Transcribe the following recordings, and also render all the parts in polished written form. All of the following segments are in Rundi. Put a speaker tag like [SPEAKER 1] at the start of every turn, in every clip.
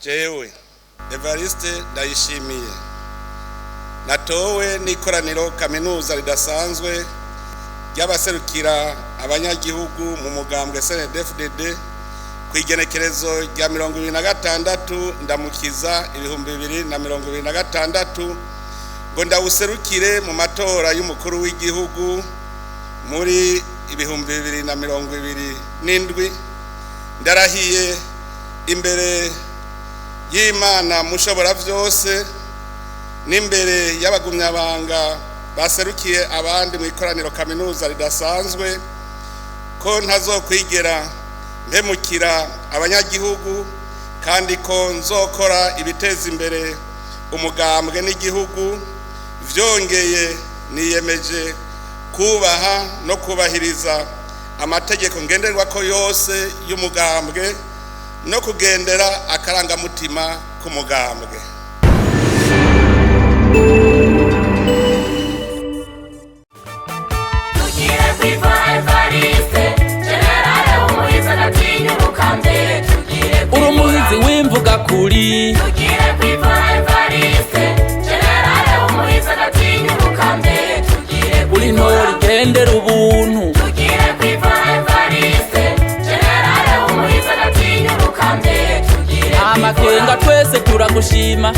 [SPEAKER 1] Jewe Evariste NDAYISHIMIYE natowe n'ikoraniro kaminuza ridasanzwe ry'abaserukira abanyagihugu mu mugambwe CNDD-FDD kwigenekerezo rya 2026 ndamukiza 2026 ngo ndawuserukire mu matora y'umukuru w'igihugu muri 2027 ndarahiye imbere y'Imana mushobora vyose n'imbere y'abagumyabanga baserukiye abandi mu ikoraniro kaminuza ridasanzwe ko ntazokwigera mpemukira abanyagihugu kandi ko nzokora ibiteza imbere umugambwe n'igihugu vyongeye niyemeje kubaha no kubahiriza amategeko ngenderwako yose y'umugambwe no kugendera akarangamutima k'umugambwe.
[SPEAKER 2] Urumuhizi w'imvuga kuri uri ntore igendera ubuntu amakenga twese turagushima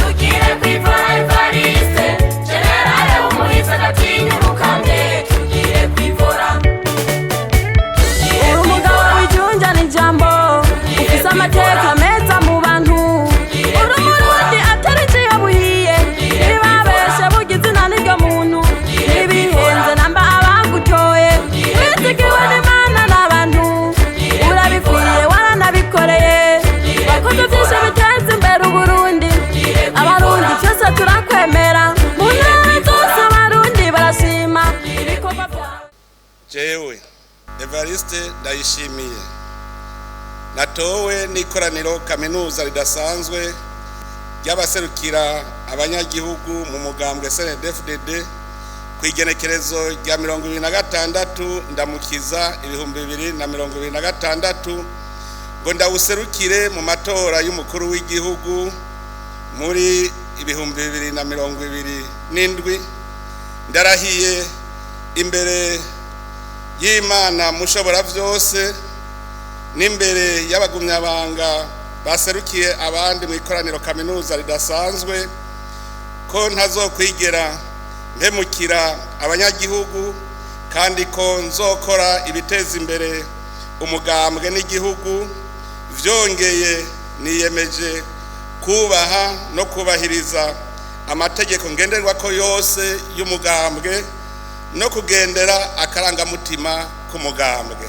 [SPEAKER 3] uri umugabo w'ijunja n'ijambo ufise amateka meza mu bantu uri umurundi atari ikiyabuhiye ntibabeshe burya izina n'iryo muntu ntibihenze namba abagutoye wizigiwe n'Imana n'abantu urabikwiye waranabikoreye wakoze byinshi biteza imbere Uburundi abarundi twese turakwemera mu ntara zose abarundi barashima ibikorwa byawe.
[SPEAKER 1] Jewe Evariste NDAYISHIMIYE natowe n'ikoraniro kaminuza ridasanzwe ry'abaserukira abanyagihugu mu mugambwe CNDD-FDD kwigenekerezo rya 2026 ndamukiza 2026 ngo ndawuserukire mu matora y'umukuru w'igihugu muri 2027 ndarahiye imbere y'Imana mushobora vyose n'imbere y'abagumyabanga baserukiye abandi mu ikoraniro kaminuza ridasanzwe ko ntazokwigera mpemukira abanyagihugu kandi ko nzokora ibiteza imbere umugambwe n'igihugu vyongeye niyemeje kubaha no kubahiriza amategeko ngenderwako yose y'umugambwe no kugendera akarangamutima k'umugambwe.